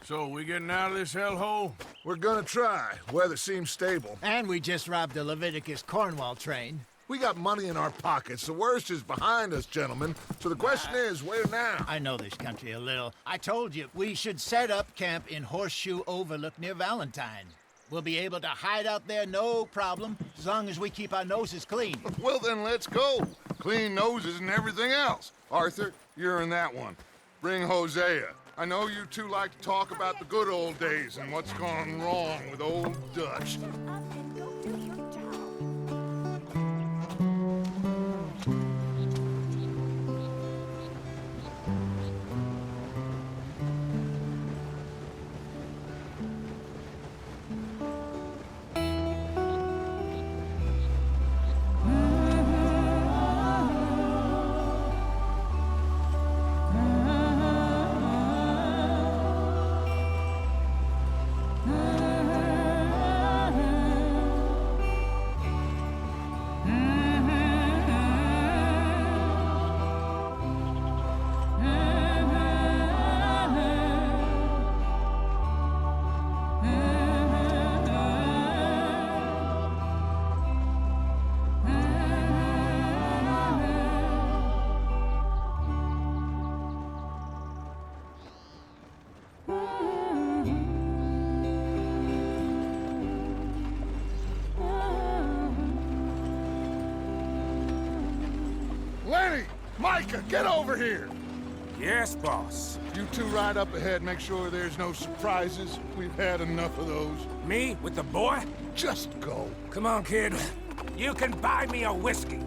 So, we getting out of this hellhole? We're gonna try. Weather seems stable. And we just robbed the Leviticus Cornwall train. We got money in our pockets. The worst is behind us, gentlemen. So the question is, where now? I know this country a little. I told you, we should set up camp in Horseshoe Overlook near Valentine. We'll be able to hide out there, no problem, as long as we keep our noses clean. Well, then let's go. Clean noses and everything else. Arthur, you're in that one. Bring Hosea. I know you two like to talk about the good old days and what's gone wrong with old Dutch. Lenny! Micah, get over here! Yes, boss. You two ride up ahead, make sure there's no surprises. We've had enough of those. Me with the boy? Just go. Come on, kid. You can buy me a whiskey.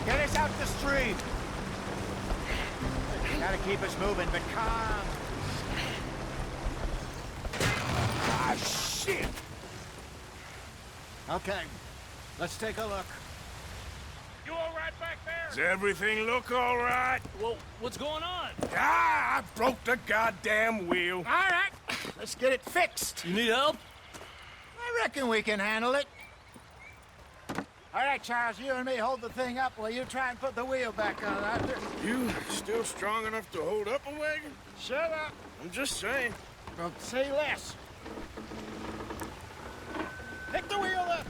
Get us out the street! Gotta keep us moving, but calm. Ah, shit! Okay, let's take a look. You all right back there? Does everything look all right? Well, what's going on? Ah, I broke the goddamn wheel. All right, let's get it fixed. You need help? I reckon we can handle it. All right, Charles, you and me hold the thing up while you try and put the wheel back on, Arthur. You still strong enough to hold up a wagon? Shut up. I'm just saying. Well, say less. Pick the wheel up.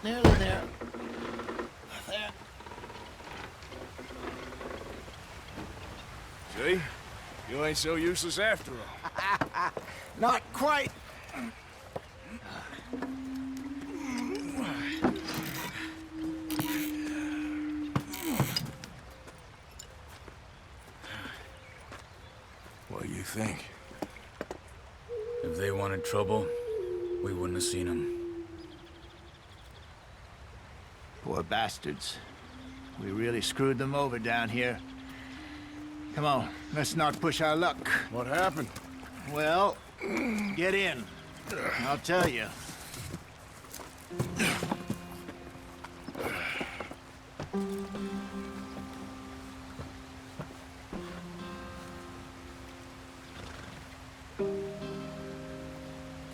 Nearly there. There. See? You ain't so useless after all. Not quite. What do you think? If they wanted trouble, we wouldn't have seen them. Poor bastards. We really screwed them over down here. Come on, let's not push our luck. What happened? Well, get in. I'll tell you.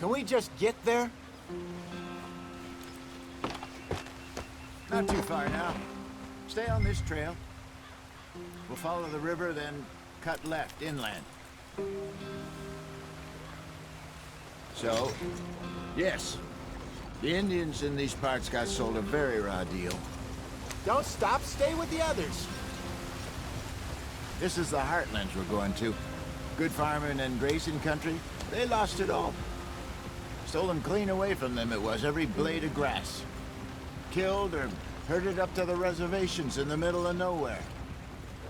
Can we just get there? Not too far now. Stay on this trail. We'll follow the river, then cut left, inland. So, yes, the Indians in these parts got sold a very raw deal. Don't stop, stay with the others. This is the heartlands we're going to. Good farming and grazing country, they lost it all. Stolen clean away from them it was, every blade of grass. Killed or herded up to the reservations in the middle of nowhere.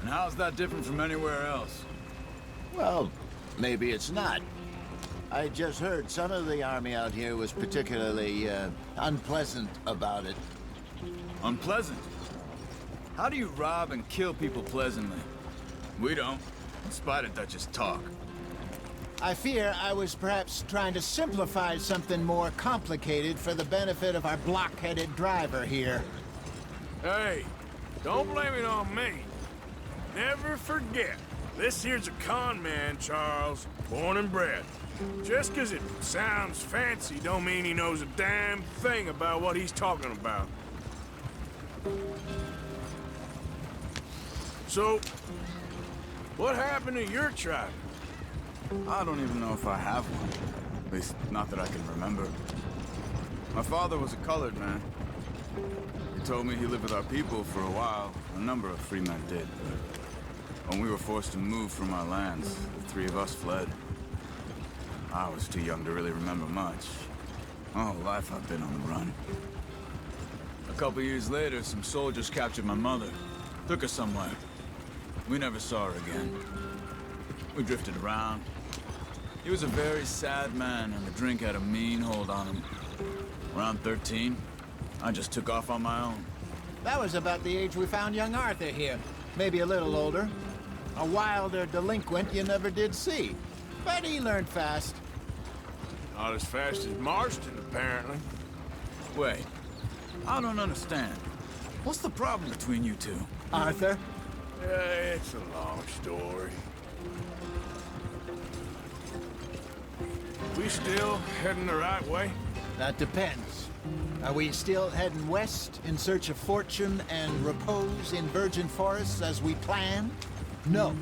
And how's that different from anywhere else? Well, maybe it's not. I just heard some of the army out here was particularly, unpleasant about it. Unpleasant? How do you rob and kill people pleasantly? We don't, in spite of Dutch's talk. I fear I was perhaps trying to simplify something more complicated for the benefit of our block-headed driver here. Hey, don't blame it on me. Never forget, this here's a con man, Charles, born and bred. Just 'cause it sounds fancy don't mean he knows a damn thing about what he's talking about. So, what happened to your tribe? I don't even know if I have one. At least, not that I can remember. My father was a colored man. He told me he lived with our people for a while. A number of free men did, but when we were forced to move from our lands, the three of us fled. I was too young to really remember much. My whole life I've been on the run. A couple years later, some soldiers captured my mother. Took her somewhere. We never saw her again. We drifted around. He was a very sad man, and the drink had a mean hold on him. Around 13, I just took off on my own. That was about the age we found young Arthur here. Maybe a little older. A wilder delinquent you never did see. But he learned fast. Not as fast as Marston, apparently. Wait, I don't understand. What's the problem between you two? Arthur? Yeah, it's a long story. We still heading the right way? That depends. Are we still heading west in search of fortune and repose in virgin forests as we planned? No.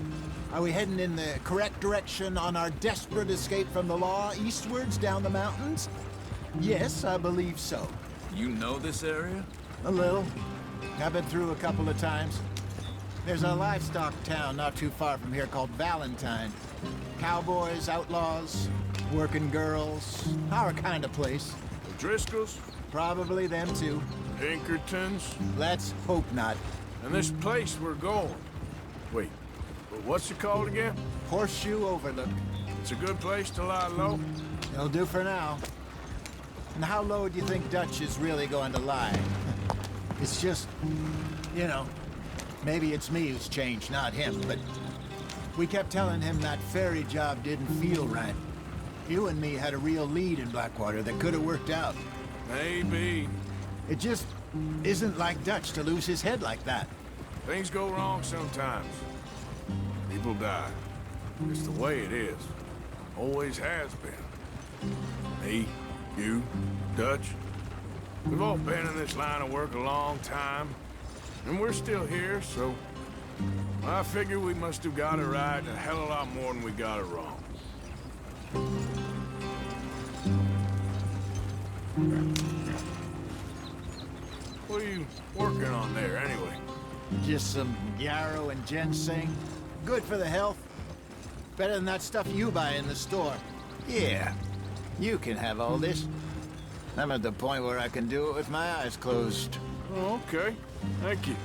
Are we heading in the correct direction on our desperate escape from the law eastwards down the mountains? Yes, I believe so. You know this area? A little. I've been through a couple of times. There's a livestock town not too far from here called Valentine. Cowboys, outlaws, working girls, our kind of place. The Driscolls? Probably them too. Pinkertons? Let's hope not. And this place we're going. Wait, but what's it called again? Horseshoe Overlook. It's a good place to lie low? It'll do for now. And how low do you think Dutch is really going to lie? It's just, you know, maybe it's me who's changed, not him, but we kept telling him that ferry job didn't feel right. You and me had a real lead in Blackwater that could have worked out. Maybe. It just isn't like Dutch to lose his head like that. Things go wrong sometimes. People die. It's the way it is. Always has been. Me, you, Dutch. We've all been in this line of work a long time. And we're still here, so... I figure we must have got it right a hell of a lot more than we got it wrong. What are you working on there, anyway? Just some yarrow and ginseng. Good for the health. Better than that stuff you buy in the store. Yeah, you can have all this. I'm at the point where I can do it with my eyes closed. Oh, okay. Thank you.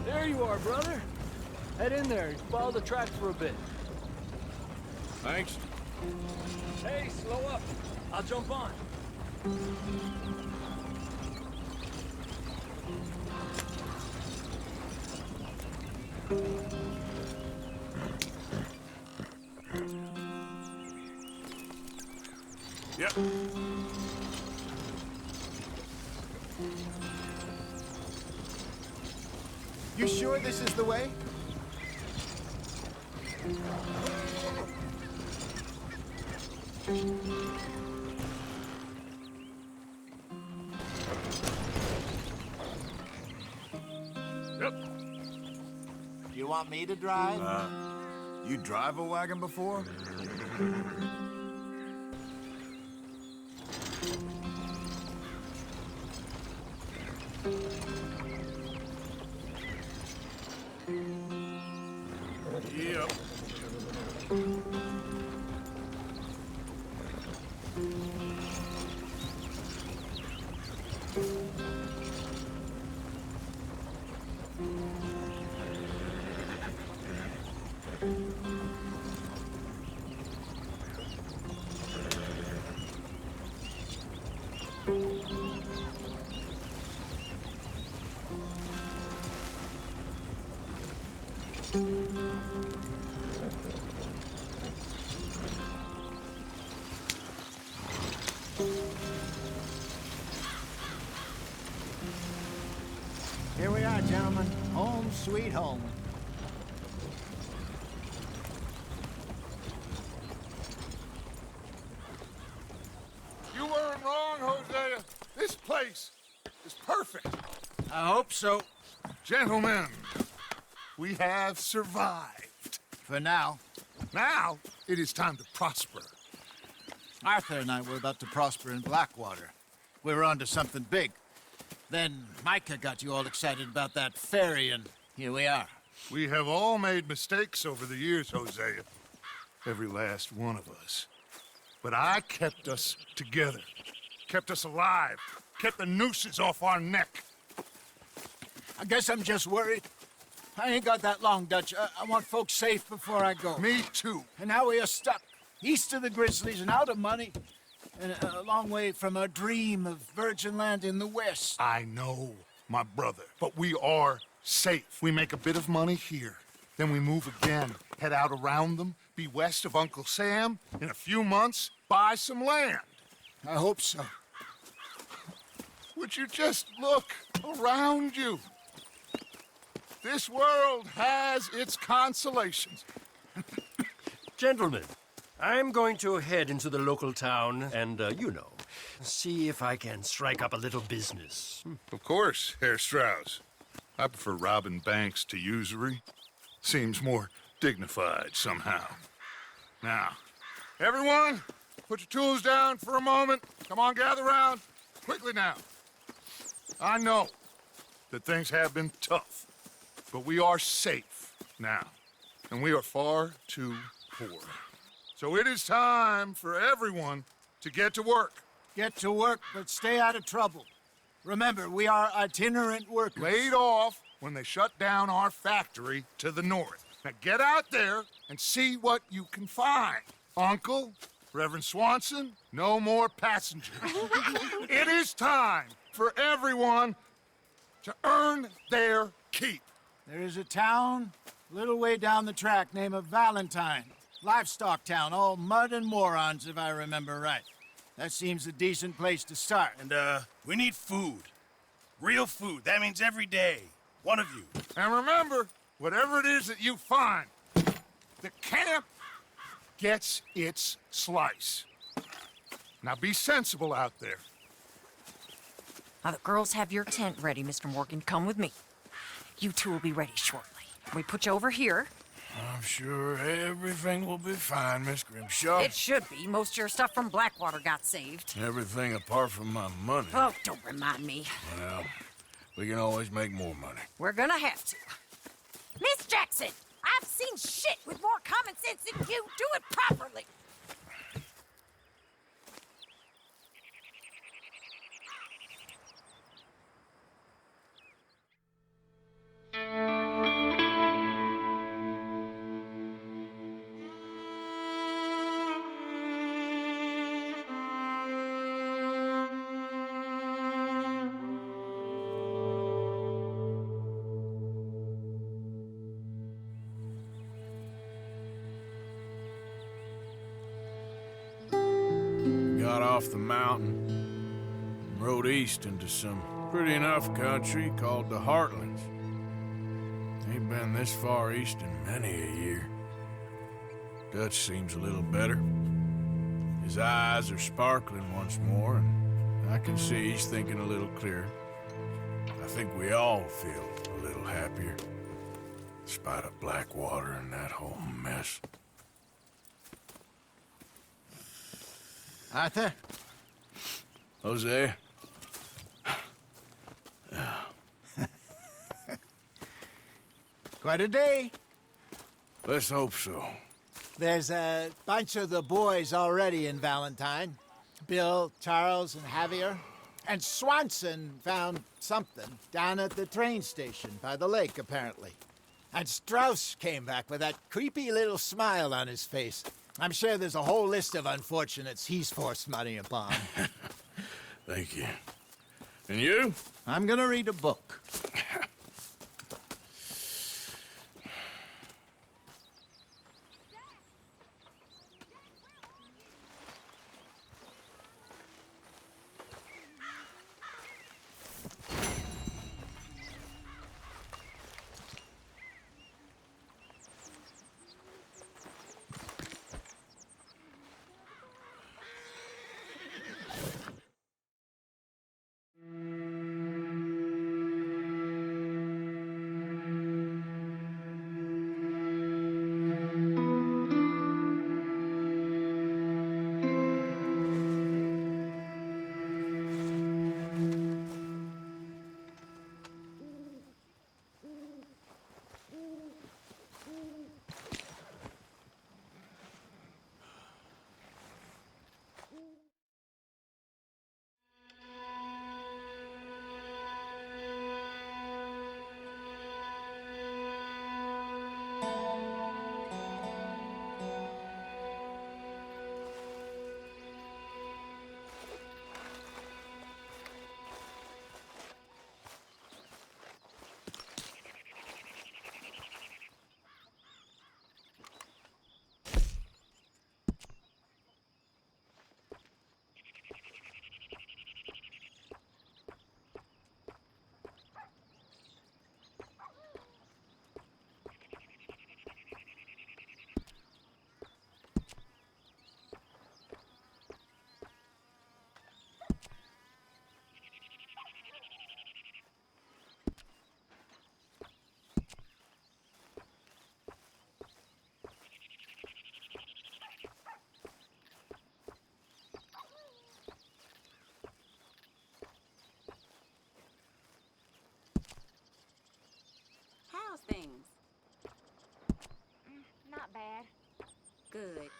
There you are, brother. Head in there and follow the tracks for a bit. Thanks. Hey, slow up. I'll jump on. Yep. You sure this is the way? Yep. You want me to drive? You drive a wagon before? Yep. Here we are, gentlemen. Home sweet home. You weren't wrong, Hosea. This place is perfect. I hope so. Gentlemen, we have survived. For now. Now, it is time to prosper. Arthur and I were about to prosper in Blackwater. We were onto something big. Then Micah got you all excited about that ferry, and here we are. We have all made mistakes over the years, Hosea. Every last one of us. But I kept us together. Kept us alive. Kept the nooses off our neck. I guess I'm just worried. I ain't got that long, Dutch. I want folks safe before I go. Me too. And now we are stuck, east of the Grizzlies and out of money, and a long way from our dream of virgin land in the west. I know, my brother, but we are safe. We make a bit of money here, then we move again, head out around them, be west of Uncle Sam, in a few months, buy some land. I hope so. Would you just look around you? This world has its consolations. Gentlemen, I'm going to head into the local town and, see if I can strike up a little business. Of course, Herr Strauss. I prefer robbing banks to usury. Seems more dignified somehow. Now, everyone, put your tools down for a moment. Come on, gather round. Quickly now. I know that things have been tough, but we are safe now, and we are far too poor. So it is time for everyone to get to work. Get to work, but stay out of trouble. Remember, we are itinerant workers. Laid off when they shut down our factory to the north. Now get out there and see what you can find. Uncle, Reverend Swanson, no more passengers. It is time for everyone to earn their keep. There is a town a little way down the track named Valentine. Livestock town, all mud and morons, if I remember right. That seems a decent place to start. And, we need food. Real food. That means every day. One of you. And remember, whatever it is that you find, the camp gets its slice. Now be sensible out there. Now, the girls have your tent ready, Mr. Morgan. Come with me. You two will be ready shortly. We put you over here. I'm sure everything will be fine, Miss Grimshaw. It should be. Most of your stuff from Blackwater got saved. Everything apart from my money. Oh, don't remind me. Well, we can always make more money. We're gonna have to. Miss Jackson, I've seen shit with more common sense than you. Do it properly. Got off the mountain and rode east into some pretty enough country called the Heartlands. Ain't been this far east in many a year. Dutch seems a little better. His eyes are sparkling once more, and I can see he's thinking a little clearer. I think we all feel a little happier, in spite of Blackwater and that whole mess. Arthur? Jose? Quite a day. Let's hope so. There's a bunch of the boys already in Valentine. Bill, Charles, and Javier. And Swanson found something down at the train station by the lake, apparently. And Strauss came back with that creepy little smile on his face. I'm sure there's a whole list of unfortunates he's forced money upon. Thank you. And you? I'm gonna read a book. How's things? Not bad. Good.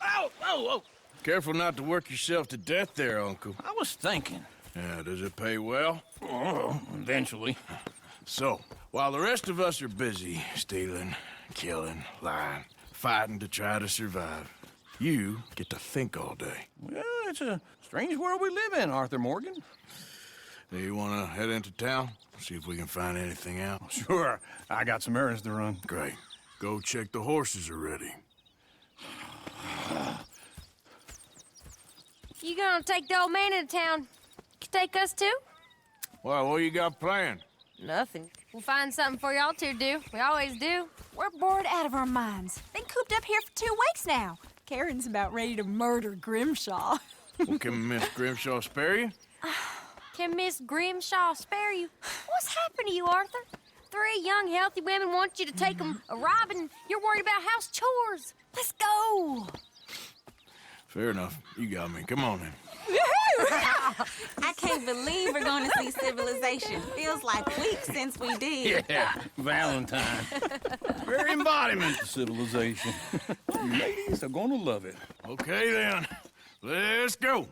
Ow! Oh, oh! Careful not to work yourself to death there, Uncle. I was thinking, Yeah, does it pay well? Oh, eventually. So, while the rest of us are busy stealing, killing, lying, fighting to try to survive, you get to think all day. Well, it's a strange world we live in, Arthur Morgan. Do you want to head into town? See if we can find anything out? Sure. I got some errands to run. Great. Go check the horses are ready. You gonna take the old man into town? Take us too? Well, what you got planned? Nothing. We'll find something for y'all to do. We always do. We're bored out of our minds. Been cooped up here for 2 weeks now. Karen's about ready to murder Grimshaw. Well, can Miss Grimshaw spare you? Can Miss Grimshaw spare you? What's happened to you, Arthur? 3 young, healthy women want you to take them a robbing. You're worried about house chores. Let's go. Fair enough. You got me. Come on then. I can't believe we're going to see civilization. Feels like weeks since we did. Yeah, Valentine. Very embodiment of civilization. You ladies are gonna love it. Okay then. Let's go.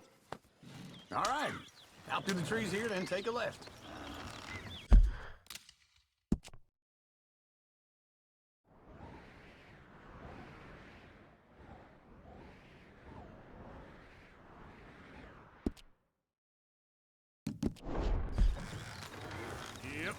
All right. Out through the trees here, then take a left. Yep.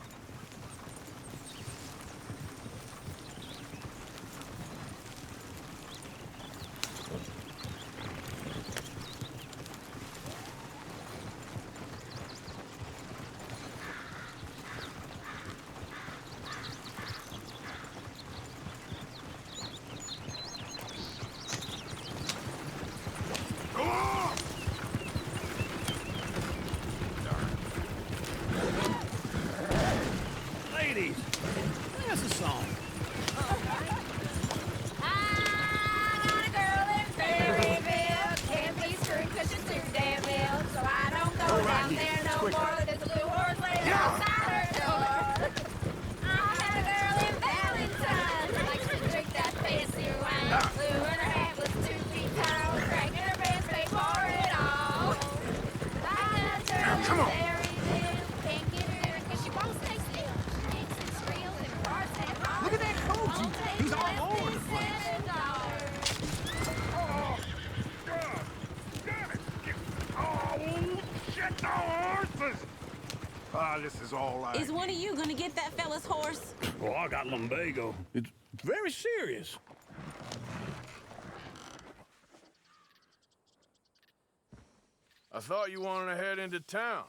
Ladies, that's a song. I got a girl in Berryville. Can't be screwed 'cause she's too damn ill. So I don't go down there no more. There's a blue horse laying outside her door. I had a girl in Valentine who likes to drink that fancy wine. Blue and her hat was 2 feet tall. Cracking her pants paid for it all. I got a girl in Berryville. Can't get her in 'cause she won't stay still. She kicks and squeals and barks and hollers. Look at that coach. He's all over the place. Shit, the horses! This is all right. Is one of you going to get that fella's horse? Well, I got lumbago. It's very serious. I thought you wanted to head into town.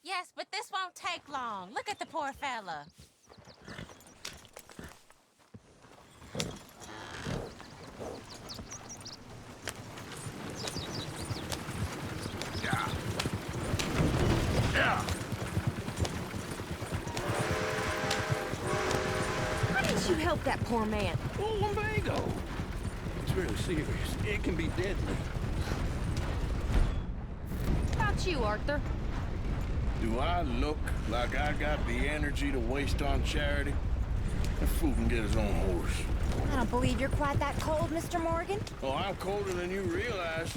Yes, but this won't take long. Look at the poor fella. Yeah. Why didn't you help that poor man? Oh, lumbago. It's really serious. It can be deadly. How about you, Arthur? Do I look like I got the energy to waste on charity? That fool can get his own horse. I don't believe you're quite that cold, Mr. Morgan. Oh, I'm colder than you realize.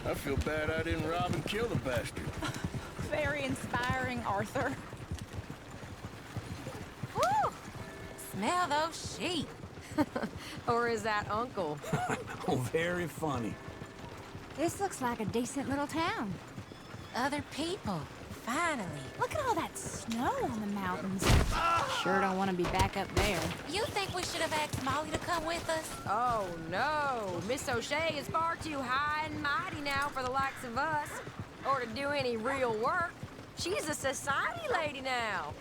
I feel bad I didn't rob and kill the bastard. Very inspiring, Arthur. Whew! Smell those sheep. Or is that Uncle? Oh, very funny. This looks like a decent little town. Other people. Finally. Look at all that snow on the mountains. Sure don't want to be back up there. You think we should have asked Molly to come with us? Oh, no. Miss O'Shea is far too high and mighty now for the likes of us. Or to do any real work. She's a society lady now.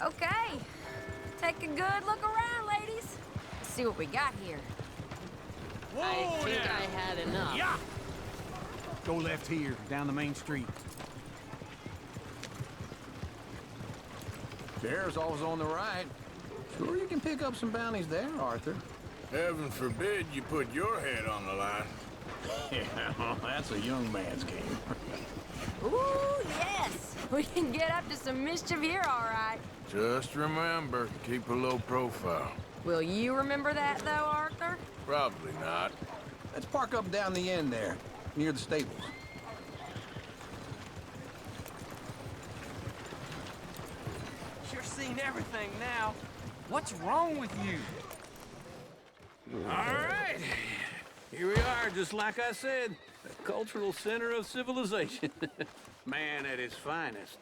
Okay. Take a good look around, ladies. See what we got here. I think I had enough. Yeah! Go left here, down the main street. There's always on the right. Sure you can pick up some bounties there, Arthur. Heaven forbid you put your head on the line. Yeah, well, that's a young man's game. Ooh, yes. We can get up to some mischief here, all right. Just remember, keep a low profile. Will you remember that, though, Arthur? Probably not. Let's park up down the end there, near the stables. seen everything now. What's wrong with you? All right. Here we are, just like I said. The cultural center of civilization. Man at his finest.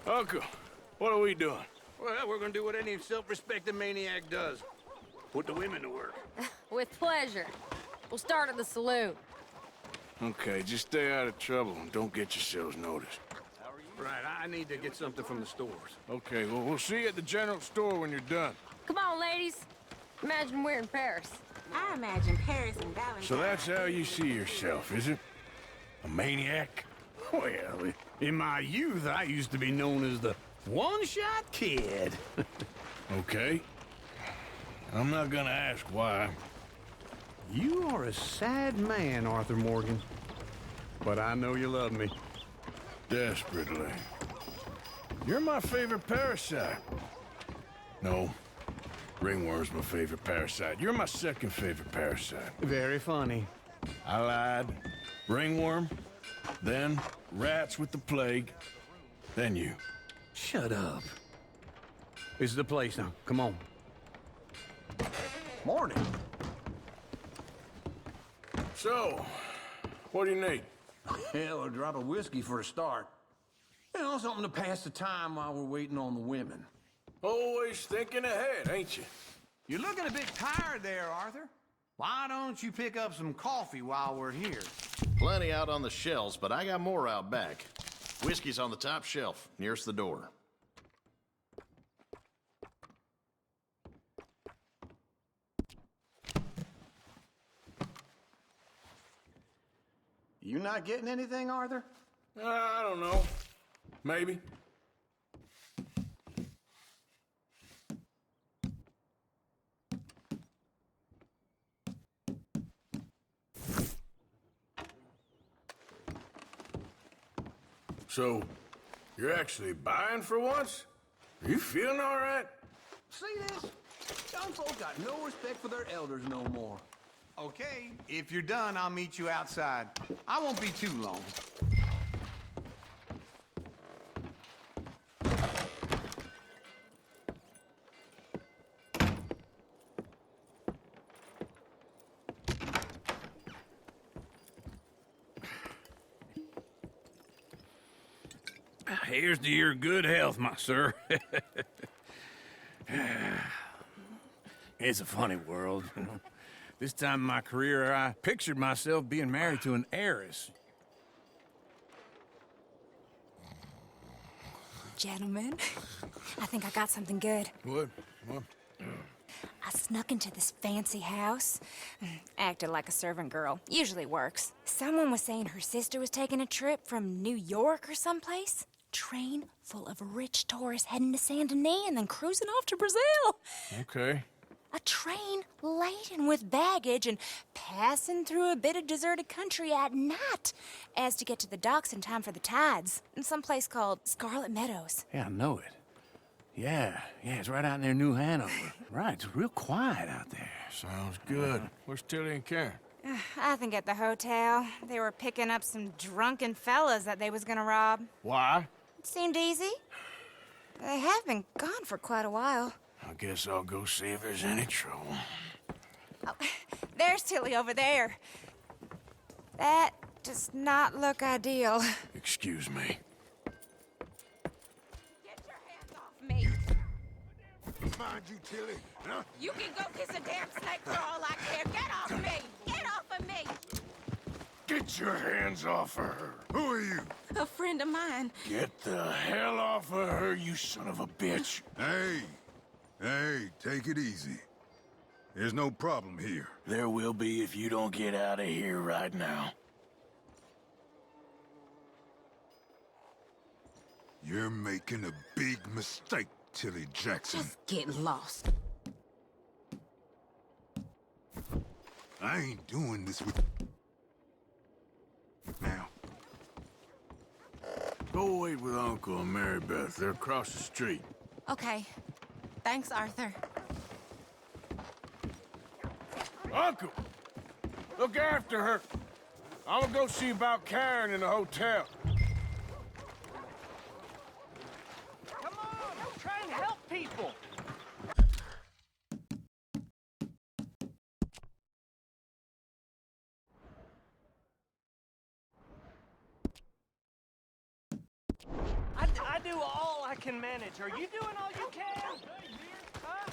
Uncle, what are we doing? Well, we're gonna do what any self-respecting maniac does. Put the women to work. With pleasure. We'll start at the saloon. Okay, just stay out of trouble and don't get yourselves noticed. Right, I need to get something from the stores. Okay, well, we'll see you at the general store when you're done. Come on, ladies. Imagine we're in Paris. I imagine Paris and Valentine. So that's how you see yourself, is it? A maniac? Well, in my youth, I used to be known as the one-shot kid. Okay. I'm not gonna ask why. You are a sad man, Arthur Morgan. But I know you love me. Desperately. You're my favorite parasite. No. Ringworm's my favorite parasite. You're my second favorite parasite. Very funny. I lied. Ringworm, then rats with the plague, then you. Shut up. This is the place now. Come on. Morning. So, what do you need? Hell, a drop of whiskey for a start. You know, something to pass the time while we're waiting on the women. Always thinking ahead, ain't you? You're looking a bit tired there, Arthur. Why don't you pick up some coffee while we're here? Plenty out on the shelves, but I got more out back. Whiskey's on the top shelf, nearest the door. You not getting anything, Arthur? I don't know. Maybe. So, you're actually buying for once? Are you feeling all right? See this? Young folk got no respect for their elders no more. Okay, if you're done, I'll meet you outside. I won't be too long. Here's to your good health, my sir. It's a funny world. This time in my career, I pictured myself being married to an heiress. Gentlemen, I think I got something good. What? I snuck into this fancy house. Acted like a servant girl. Usually works. Someone was saying her sister was taking a trip from New York or someplace. Train full of rich tourists heading to Saint Denis and then cruising off to Brazil. Okay. A train laden with baggage and passing through a bit of deserted country at night as to get to the docks in time for the tides in some place called Scarlet Meadows. Yeah, I know it. Yeah, it's right out near New Hanover. Right, it's real quiet out there. Sounds good. Where's Tilly and Karen? I think at the hotel. They were picking up some drunken fellas that they was gonna rob. Why? It seemed easy. They have been gone for quite a while. I guess I'll go see if there's any trouble. Oh, there's Tilly over there. That does not look ideal. Excuse me. Get your hands off me. Mind you, Tilly. Huh? You can go kiss a damn snake for all I care. Get off me! Get off of me! Get your hands off of her. Who are you? A friend of mine. Get the hell off of her, you son of a bitch. Hey, take it easy. There's no problem here. There will be if you don't get out of here right now. You're making a big mistake, Tilly Jackson. Just get lost. I ain't doing this with... Now. Go wait with Uncle and Mary Beth. They're across the street. Okay. Thanks, Arthur. Uncle! Look after her. I'm gonna go see about Karen in the hotel. Come on, I'm trying to help people. can manage. Are you doing all you can? Huh?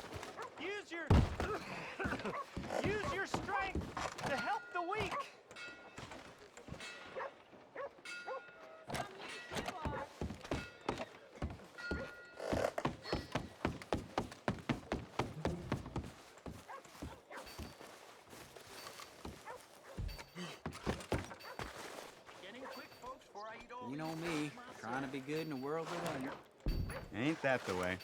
Use your strength to help the weak. You know me, trying to be good in a world of wonder. Ain't that the way?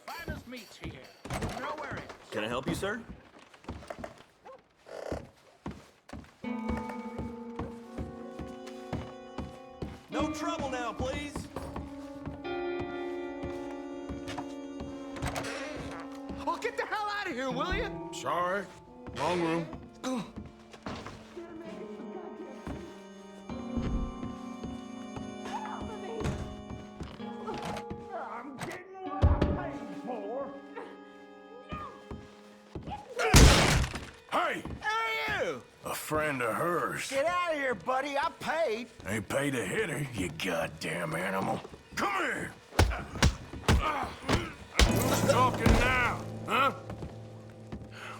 Finest meats here. Nowhere else. Can I help you, sir? No trouble now, please. Oh, get the hell out of here, will you? Sorry. Wrong room. I'm getting what I paid for. Hey! Who are you? A friend of hers. Get out of here, buddy. I paid. Ain't paid to hit her, you goddamn animal. Come here! Who's talking now, huh?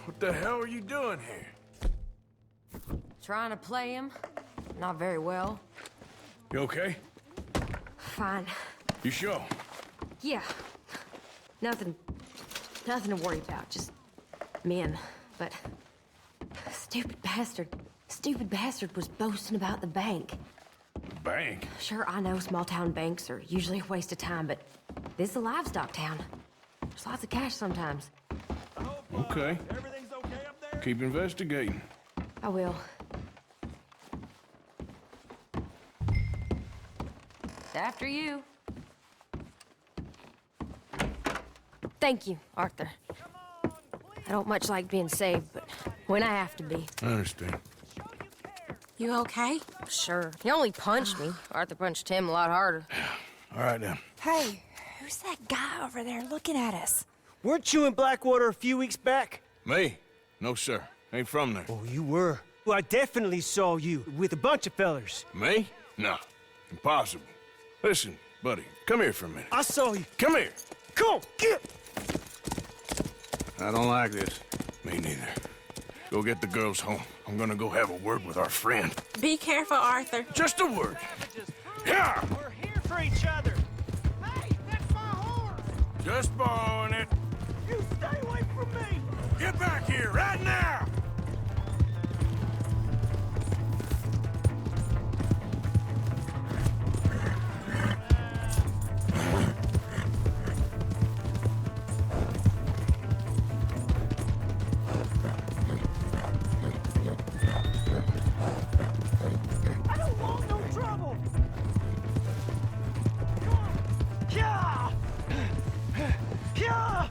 What the hell are you doing here? Trying to play him. Not very well. You okay? Fine. You sure? Yeah. Nothing to worry about. Just men. But stupid bastard was boasting about the bank. Bank? Sure, I know small town banks are usually a waste of time, but this is a livestock town. There's lots of cash sometimes. Okay. Everything's okay up there? Keep investigating. I will. After you. Thank you, Arthur. I don't much like being saved, but when I have to be. I understand. You okay? Sure. He only punched me. Arthur punched him a lot harder. All right, then. Hey, who's that guy over there looking at us? Weren't you in Blackwater a few weeks back? Me? No, sir. Ain't from there. Oh, you were. Well, I definitely saw you with a bunch of fellers. Me? No. Impossible. Listen, buddy, come here for a minute. I saw you. Come here. Come on, get! I don't like this. Me neither. Go get the girls home. I'm gonna go have a word with our friend. Be careful, Arthur. Just a word. Yeah! We're here for each other. Hey, that's my horse! Just borrowing it. You stay away from me! Get back here right now! I don't want no trouble! Come on! Yeah! Yeah!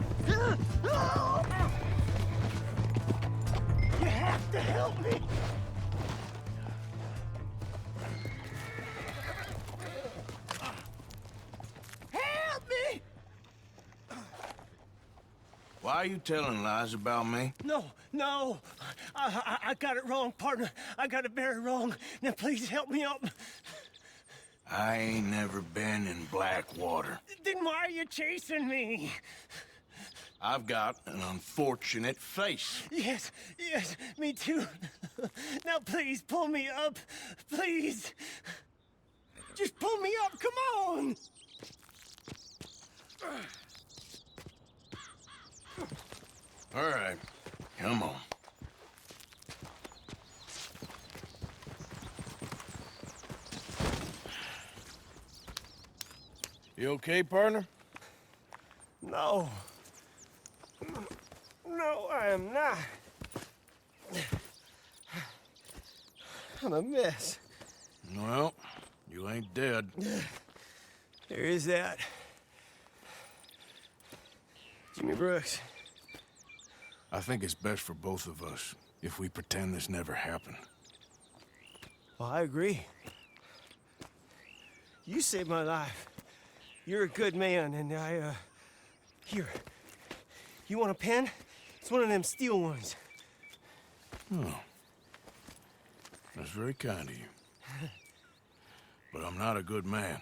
You have to help me! Help me! Why are you telling lies about me? No. I got it wrong, partner. I got it very wrong. Now please help me up. I ain't never been in Blackwater. Then why are you chasing me? I've got an unfortunate face. Yes, me too. Now please pull me up. Please. Just pull me up, come on! All right, come on. You okay, partner? No. No, I am not. I'm a mess. Well, you ain't dead. There is that. Jimmy Brooks. I think it's best for both of us if we pretend this never happened. Well, I agree. You saved my life. you're a good man, and here. You want a pen? It's one of them steel ones. Oh. That's very kind of you. But I'm not a good man,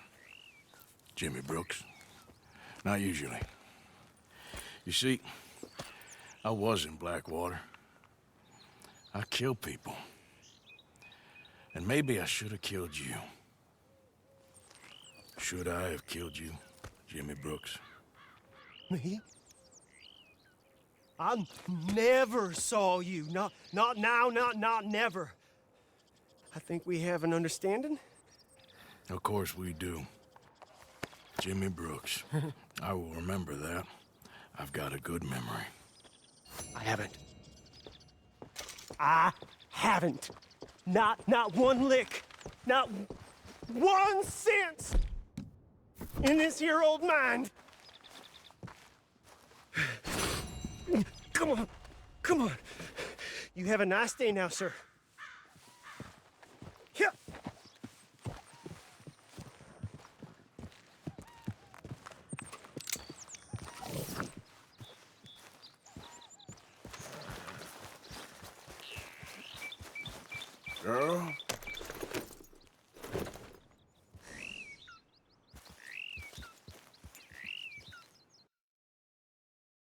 Jimmy Brooks. Not usually. You see, I was in Blackwater. I killed people. And maybe I should have killed you. Should I have killed you, Jimmy Brooks? Me? I never saw you. Not now, not never. I think we have an understanding. Of course we do. Jimmy Brooks. I will remember that. I've got a good memory. I haven't. Not one lick. Not 1 cent in this here old mind. Come on. You have a nice day now, sir. Here. Girl,